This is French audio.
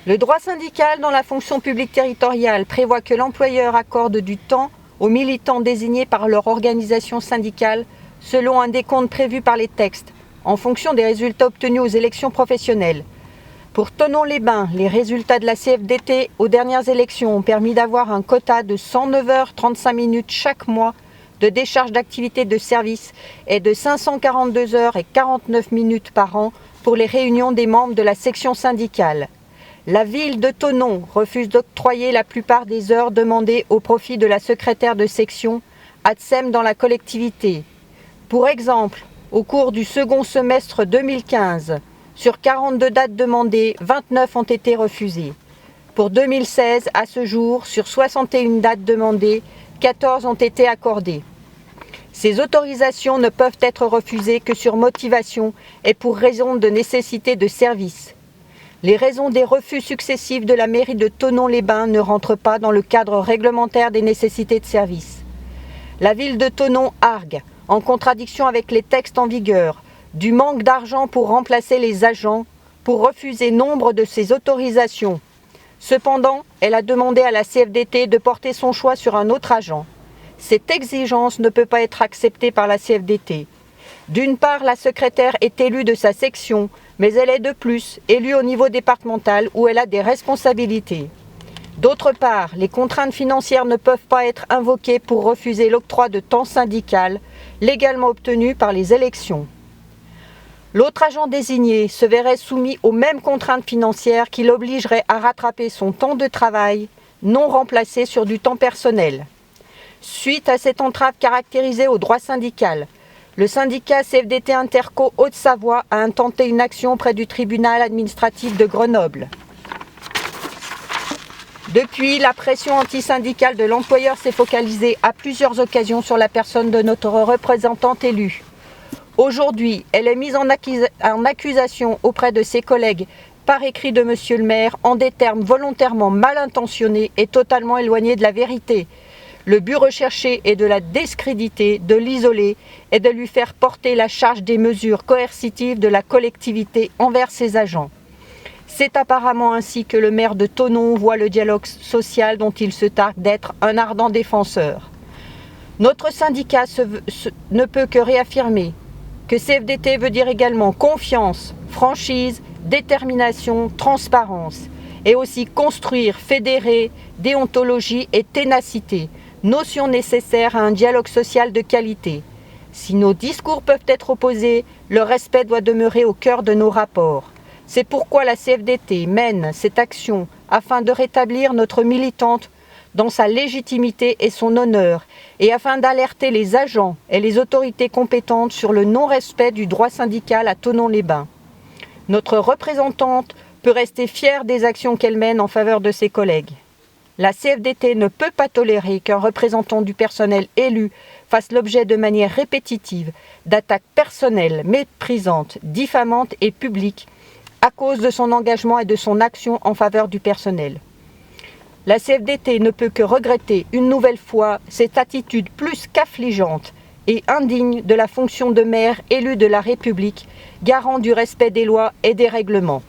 Le droit syndical dans la fonction publique territoriale prévoit que l'employeur accorde du temps aux militants désignés par leur organisation syndicale selon un décompte prévu par les textes, en fonction des résultats obtenus aux élections professionnelles. Pour Thonon-les-Bains, les résultats de la CFDT aux dernières élections ont permis d'avoir un quota de 109h35 chaque mois de décharge d'activité de service et de 542h49 par an pour les réunions des membres de la section syndicale. La ville de Thonon refuse d'octroyer la plupart des heures demandées au profit de la secrétaire de section ATSEM dans la collectivité. Pour exemple, au cours du second semestre 2015, sur 42 dates demandées, 29 ont été refusées. Pour 2016, à ce jour, sur 61 dates demandées, 14 ont été accordées. Ces autorisations ne peuvent être refusées que sur motivation et pour raison de nécessité de service. Les raisons des refus successifs de la mairie de Thonon-les-Bains ne rentrent pas dans le cadre réglementaire des nécessités de service. La ville de Thonon argue, en contradiction avec les textes en vigueur, du manque d'argent pour remplacer les agents, pour refuser nombre de ces autorisations. Cependant, elle a demandé à la CFDT de porter son choix sur un autre agent. Cette exigence ne peut pas être acceptée par la CFDT. D'une part, la secrétaire est élue de sa section, mais elle est de plus élue au niveau départemental où elle a des responsabilités. D'autre part, les contraintes financières ne peuvent pas être invoquées pour refuser l'octroi de temps syndical légalement obtenu par les élections. L'autre agent désigné se verrait soumis aux mêmes contraintes financières qui l'obligeraient à rattraper son temps de travail non remplacé sur du temps personnel. Suite à cette entrave caractérisée au droit syndical, le syndicat CFDT Interco Haute-Savoie a intenté une action auprès du tribunal administratif de Grenoble. Depuis, la pression antisyndicale de l'employeur s'est focalisée à plusieurs occasions sur la personne de notre représentante élue. Aujourd'hui, elle est mise en accusation auprès de ses collègues par écrit de Monsieur le maire en des termes volontairement mal intentionnés et totalement éloignés de la vérité. Le but recherché est de la discréditer, de l'isoler et de lui faire porter la charge des mesures coercitives de la collectivité envers ses agents. C'est apparemment ainsi que le maire de Thonon voit le dialogue social dont il se targue d'être un ardent défenseur. Notre syndicat ne peut que réaffirmer que CFDT veut dire également confiance, franchise, détermination, transparence, et aussi construire, fédérer, déontologie et ténacité, notions nécessaires à un dialogue social de qualité. Si nos discours peuvent être opposés, le respect doit demeurer au cœur de nos rapports. C'est pourquoi la CFDT mène cette action afin de rétablir notre militante dans sa légitimité et son honneur, et afin d'alerter les agents et les autorités compétentes sur le non-respect du droit syndical à Thonon-les-Bains. Notre représentante peut rester fière des actions qu'elle mène en faveur de ses collègues. La CFDT ne peut pas tolérer qu'un représentant du personnel élu fasse l'objet de manière répétitive d'attaques personnelles, méprisantes, diffamantes et publiques à cause de son engagement et de son action en faveur du personnel. La CFDT ne peut que regretter une nouvelle fois cette attitude plus qu'affligeante et indigne de la fonction de maire élu de la République, garant du respect des lois et des règlements.